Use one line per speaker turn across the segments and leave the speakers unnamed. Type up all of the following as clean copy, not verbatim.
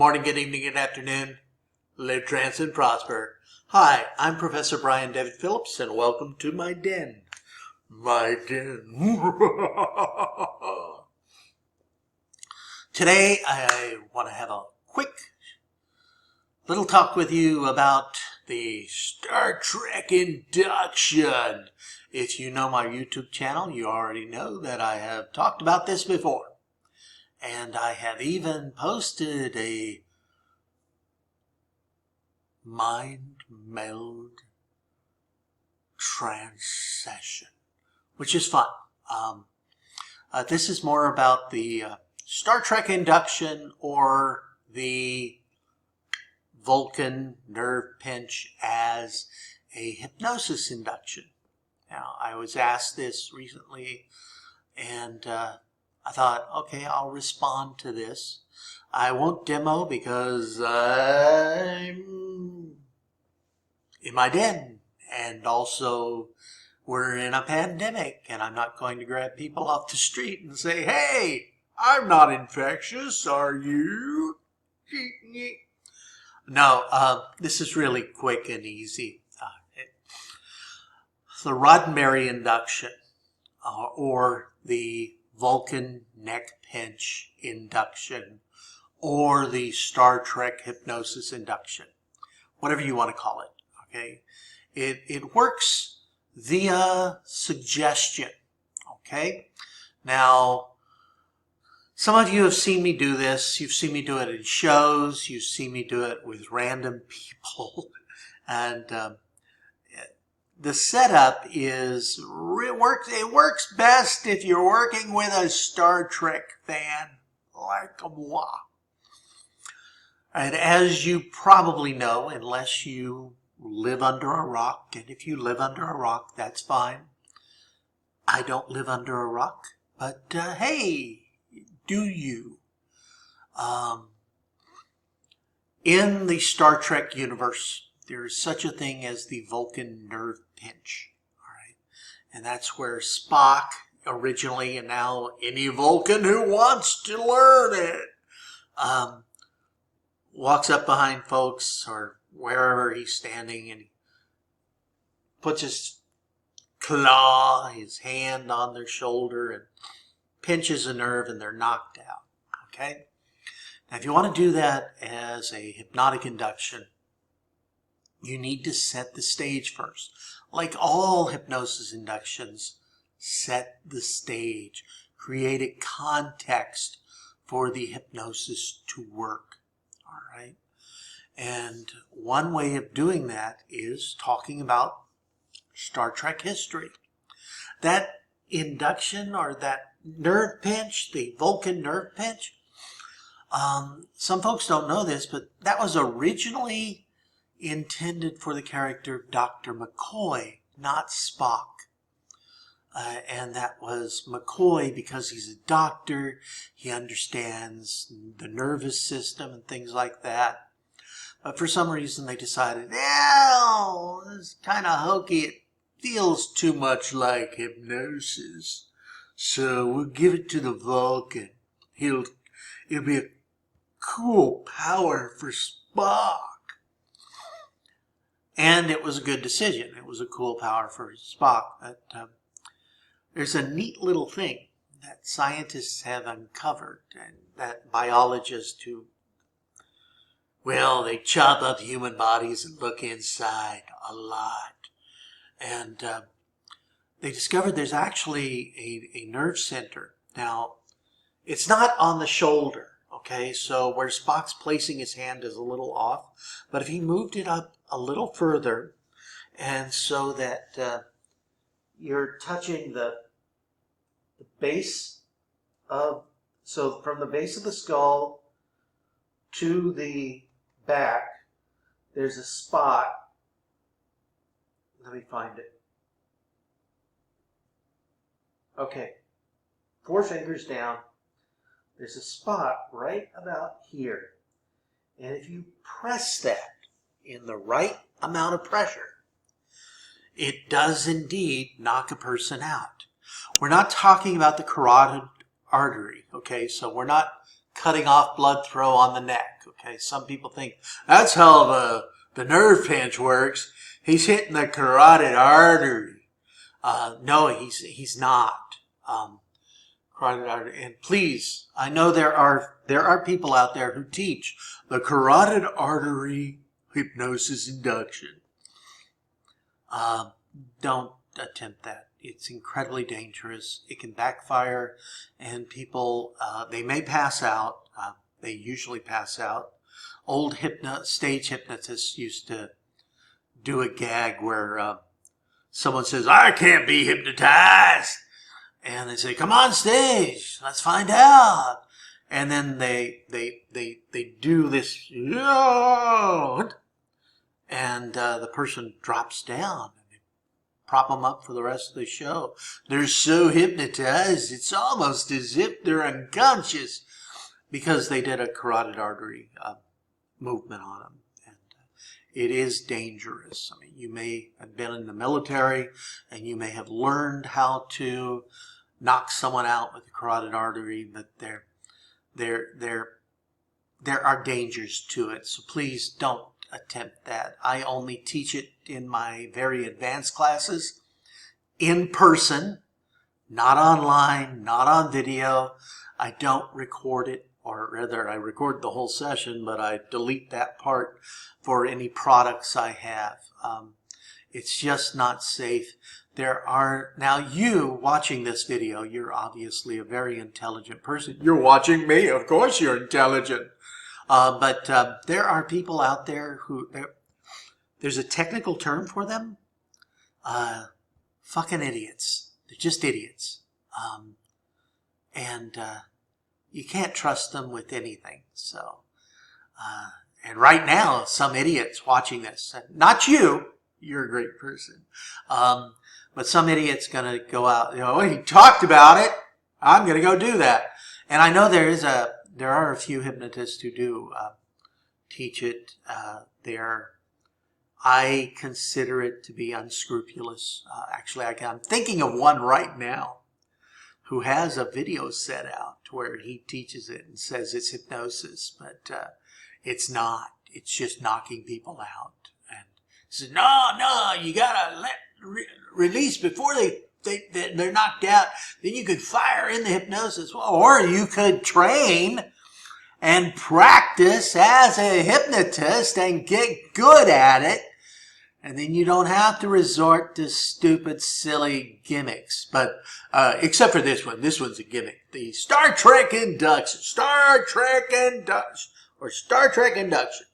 morning, good evening, good afternoon. Live, trance, and prosper. Hi, I'm Professor Brian David Phillips, and welcome to my den. My den. Today, I want to have a quick little talk with you about the Star Trek Induction. If you know my YouTube channel, you already know that I have talked about this before. And I have even posted a mind meld trance session, which is fun. This is more about the Star Trek Induction, or the Vulcan Nerve Pinch as a hypnosis induction. Now, I was asked this recently, and I thought, okay, I'll respond to this. I won't demo because I'm in my den, and also we're in a pandemic, and I'm not going to grab people off the street and say, hey, I'm not infectious, are you? No, this is really quick and easy. The Roddenberry induction, or the Vulcan neck pinch induction, or the Star Trek hypnosis induction, whatever you want to call it. Okay, it works via suggestion. Okay, now some of you have seen me do this. You've seen me do it in shows. You've seen me do it with random people, and the setup is it works best if you're working with a Star Trek fan like moi. And as you probably know, unless you live under a rock, and if you live under a rock, that's fine. I don't live under a rock, but hey, do you? In the Star Trek universe, there is such a thing as the Vulcan Nerve Pinch, all right? And that's where Spock originally, and now any Vulcan who wants to learn it, walks up behind folks or wherever he's standing, and he puts his claw, his hand on their shoulder, and pinches a nerve, and they're knocked out, okay? Now, if you want to do that as a hypnotic induction, you need to set the stage first. Like all hypnosis inductions, set the stage. Create a context for the hypnosis to work. All right? And one way of doing that is talking about Star Trek history. That induction, or that nerve pinch, the Vulcan nerve pinch, some folks don't know this, but that was originally intended for the character of Dr. McCoy, not Spock. And that was McCoy because he's a doctor. He understands the nervous system and things like that. But for some reason they decided, well, it's kind of hokey. It feels too much like hypnosis. So we'll give it to the Vulcan. It'll be a cool power for Spock. And it was a good decision. It was a cool power for Spock. But there's a neat little thing that scientists have uncovered, and that biologists who, well, they chop up human bodies and look inside a lot. And they discovered there's actually a nerve center. Now, it's not on the shoulder. Okay, so where Spock's placing his hand is a little off, but if he moved it up a little further, and so that you're touching the base of, so from the base of the skull to the back, there's a spot. Let me find it. Okay, 4 fingers down. There's a spot right about here. And if you press that in the right amount of pressure, it does indeed knock a person out. We're not talking about the carotid artery, okay? So we're not cutting off blood flow on the neck. Okay, some people think that's how the nerve pinch works. He's hitting the carotid artery. No, he's not. Carotid artery. And please, I know there are people out there who teach the carotid artery hypnosis induction. Don't attempt that. It's incredibly dangerous. It can backfire, and people, they may pass out. They usually pass out. Old stage hypnotists used to do a gag where someone says, "I can't be hypnotized." And they say, "Come on stage, let's find out." And then they do this, and the person drops down. Prop them up for the rest of the show. They're so hypnotized, it's almost as if they're unconscious because they did a carotid artery movement on them. And it is dangerous. I mean, you may have been in the military and you may have learned how to knock someone out with the carotid artery, but there are dangers to it. So please don't attempt that. I only teach it in my very advanced classes, in person, not online, not on video. I don't record it, or rather I record the whole session, but I delete that part for any products I have. It's just not safe. Now you watching this video, you're obviously a very intelligent person. You're watching me, of course you're intelligent. But there are people out there who, there's a technical term for them, fucking idiots. They're just idiots. And you can't trust them with anything. So, and right now, some idiots watching this, not you, you're a great person, but some idiot's going to go out, "Oh, he talked about it, I'm going to go do that." And I know there are a few hypnotists who do teach it. I consider it to be unscrupulous. Actually, I'm thinking of one right now who has a video set out where he teaches it and says it's hypnosis, but it's not. It's just knocking people out. And he says, no, you gotta release before they're knocked out. Then you could fire in the hypnosis. Or you could train and practice as a hypnotist and get good at it. And then you don't have to resort to stupid, silly gimmicks. But except for this one. This one's a gimmick. The Star Trek Induction. Star Trek Induction.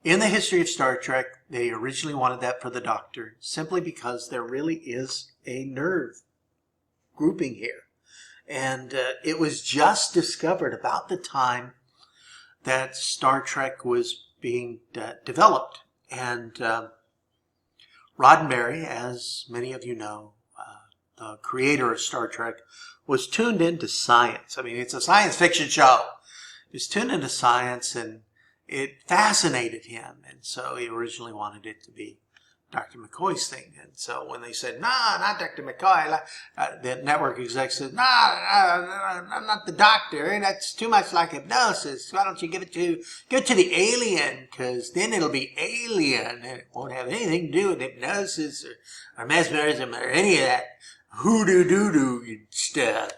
In the history of Star Trek, they originally wanted that for the Doctor, simply because there really is a nerve grouping here. And it was just discovered about the time that Star Trek was being developed. And Roddenberry, as many of you know, the creator of Star Trek, was tuned into science. I mean, it's a science fiction show. He was tuned into science, and it fascinated him. And so he originally wanted it to be Dr. McCoy's thing. And so when they said, "No, not Dr. McCoy," the network exec said, "No, I'm not the doctor. That's too much like hypnosis. Why don't you give it to the alien? Because then it'll be alien, and it won't have anything to do with hypnosis or mesmerism or any of that hoodoo-doo-doo stuff."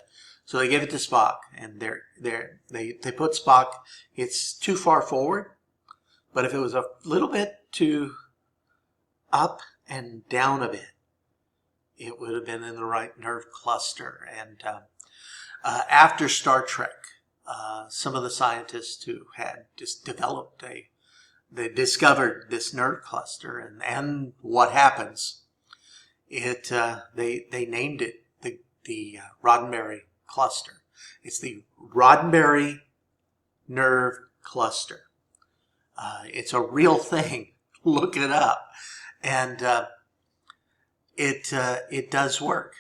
So they gave it to Spock, and they put Spock. It's too far forward, but if it was a little bit too up and down a bit, it would have been in the right nerve cluster. And after Star Trek, some of the scientists who had just developed they discovered this nerve cluster, and what happens? They named it the Roddenberry cluster. It's the Roddenberry nerve cluster. It's a real thing. Look it up. And it does work.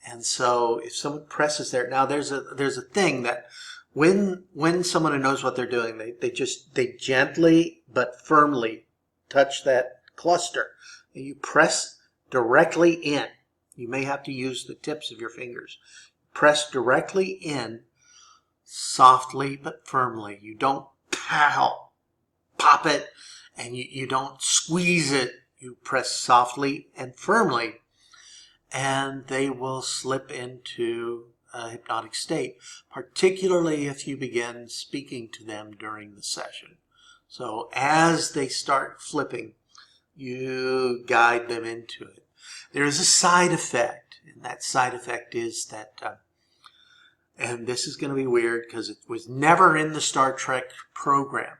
And so if someone presses there, now there's a thing that when someone who knows what they're doing, they gently but firmly touch that cluster, and you press directly in. You may have to use the tips of your fingers. Press directly in, softly but firmly. You don't pop it, and you don't squeeze it. You press softly and firmly, and they will slip into a hypnotic state, particularly if you begin speaking to them during the session. So as they start flipping, you guide them into it. There is a side effect, and that side effect is that, and this is going to be weird because it was never in the Star Trek program,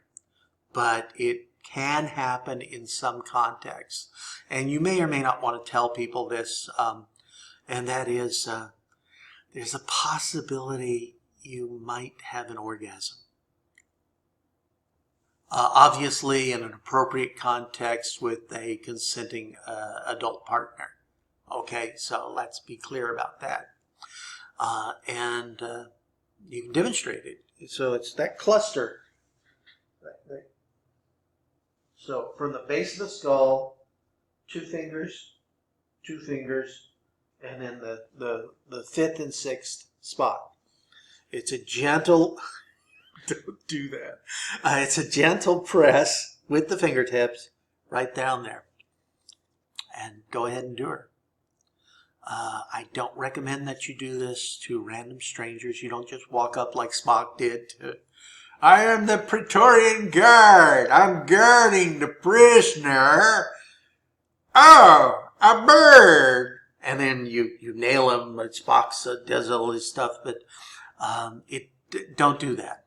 but it can happen in some contexts. And you may or may not want to tell people this, and that is there's a possibility you might have an orgasm. Obviously in an appropriate context with a consenting adult partner. Okay, so let's be clear about that. And you can demonstrate it. So it's that cluster. Right. So from the base of the skull, two fingers, and then the fifth and sixth spot. It's a gentle, don't do that. It's a gentle press with the fingertips right down there. And go ahead and do it. I don't recommend that you do this to random strangers. You don't just walk up like Spock did to, I am the Praetorian Guard. I'm guarding the prisoner. Oh, a bird. And then you nail him. Spock does all his stuff, but don't do that.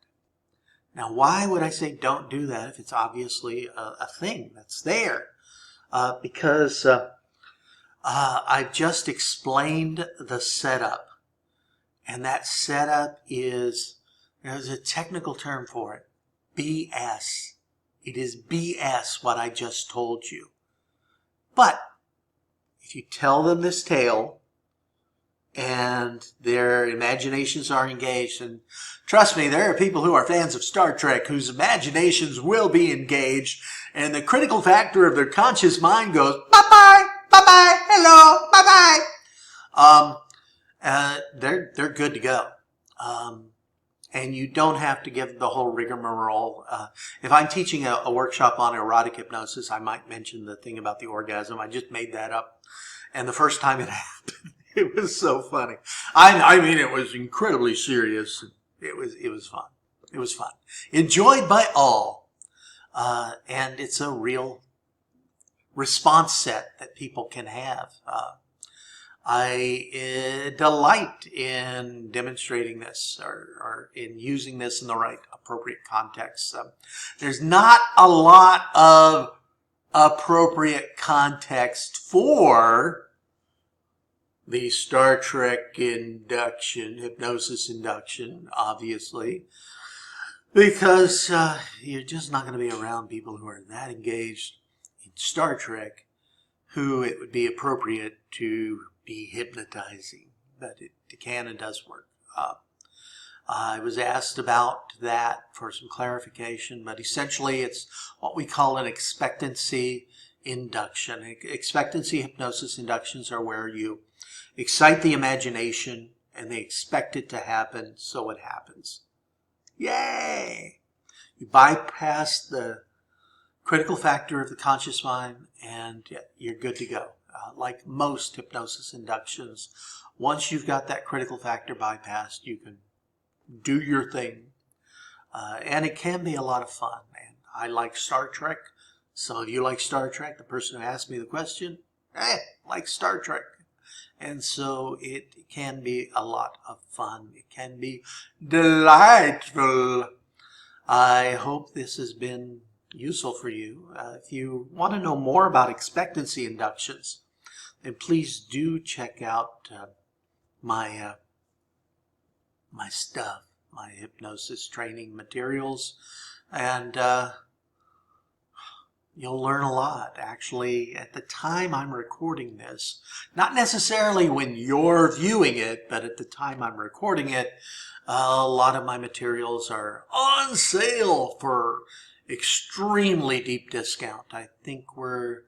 Now, why would I say don't do that if it's obviously a thing that's there? Because I've just explained the setup. And that setup is, there's a technical term for it, BS. It is BS what I just told you. But if you tell them this tale and their imaginations are engaged, and trust me, there are people who are fans of Star Trek whose imaginations will be engaged, and the critical factor of their conscious mind goes, bye-bye, bye-bye, hello, bye-bye. They're good to go. And you don't have to give the whole rigmarole. If I'm teaching a workshop on erotic hypnosis, I might mention the thing about the orgasm. I just made that up. And the first time it happened, it was so funny. I mean, it was incredibly serious. It was fun. It was fun. Enjoyed by all. And it's a real response set that people can have. I delight in demonstrating this or in using this in the right appropriate context. There's not a lot of appropriate context for the Star Trek induction, hypnosis induction, obviously, because you're just not going to be around people who are that engaged in Star Trek who it would be appropriate to be hypnotizing, but it can and does work. I was asked about that for some clarification, but essentially it's what we call an expectancy induction. Expectancy hypnosis inductions are where you excite the imagination and they expect it to happen, so it happens. Yay! You bypass the critical factor of the conscious mind and you're good to go. Like most hypnosis inductions, once you've got that critical factor bypassed, you can do your thing. And it can be a lot of fun. And I like Star Trek. Some of you like Star Trek. The person who asked me the question, like Star Trek. And so it can be a lot of fun. It can be delightful. I hope this has been useful for you. If you want to know more about expectancy inductions, then please do check out my stuff, my hypnosis training materials, and you'll learn a lot. Actually, at the time I'm recording this, not necessarily when you're viewing it, but at the time I'm recording it, a lot of my materials are on sale for extremely deep discount. I think we're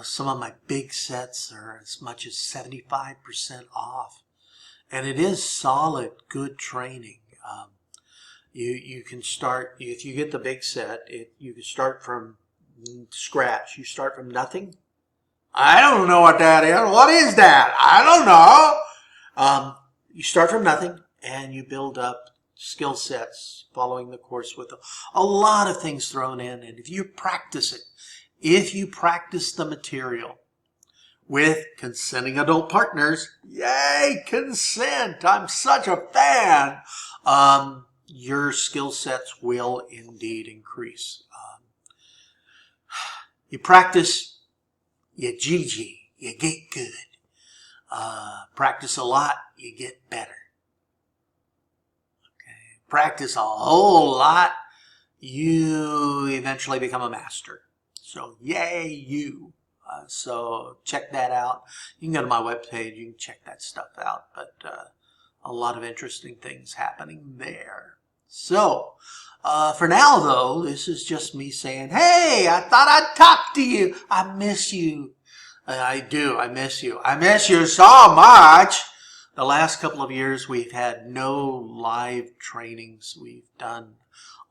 Some of my big sets are as much as 75% off. And it is solid, good training. You can start, if you get the big set, you can start from scratch. You start from nothing. I don't know what that is. What is that? I don't know. You start from nothing and you build up skill sets following the course with a lot of things thrown in. And if you practice it, if you practice the material with consenting adult partners, yay, consent. I'm such a fan. Your skill sets will indeed increase. You practice, you GG, you get good. Practice a lot, you get better. Okay. Practice a whole lot, you eventually become a master. So yay you. So check that out. You can go to my webpage, you can check that stuff out. But a lot of interesting things happening there. So for now though, this is just me saying, hey, I thought I'd talk to you. I miss you. I do. I miss you. I miss you so much. The last couple of years we've had no live trainings. We've done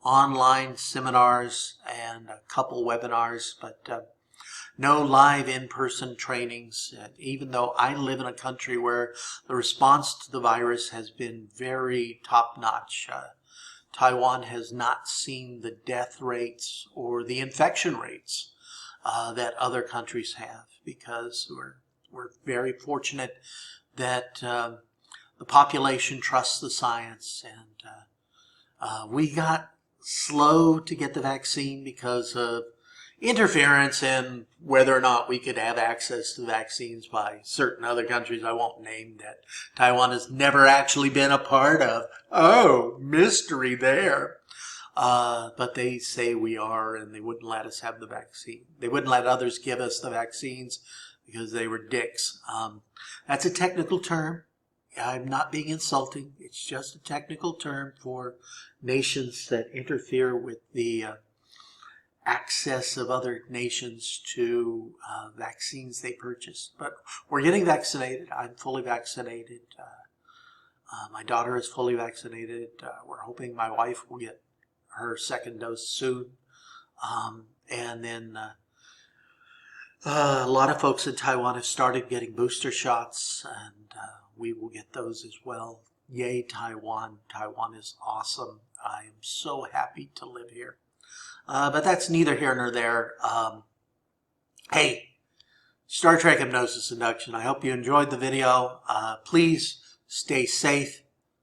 online seminars and a couple webinars, but no live in-person trainings. Even though I live in a country where the response to the virus has been very top-notch. Taiwan has not seen the death rates or the infection rates that other countries have, because we're very fortunate that the population trusts the science, and we got slow to get the vaccine because of interference in whether or not we could have access to vaccines by certain other countries I won't name that Taiwan has never actually been a part of. Oh, mystery there. But they say we are, and they wouldn't let us have the vaccine. They wouldn't let others give us the vaccines because they were dicks. That's a technical term. I'm not being insulting. It's just a technical term for nations that interfere with the access of other nations to vaccines they purchase. But we're getting vaccinated. I'm fully vaccinated. My daughter is fully vaccinated. We're hoping my wife will get her second dose soon. And then a lot of folks in Taiwan have started getting booster shots, and we will get those as well. Yay, Taiwan. Taiwan is awesome. I am so happy to live here. But that's neither here nor there. Hey, Star Trek Hypnosis Induction, I hope you enjoyed the video. Please stay safe,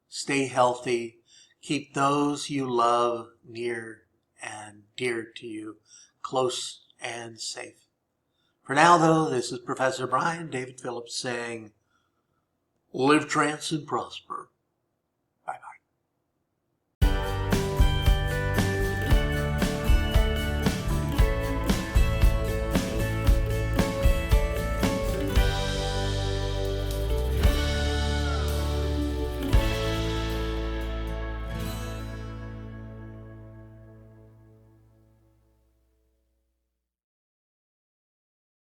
stay healthy, keep those you love near and dear to you, close and safe. For now, though, this is Professor Brian David Phillips saying, live trance and prosper.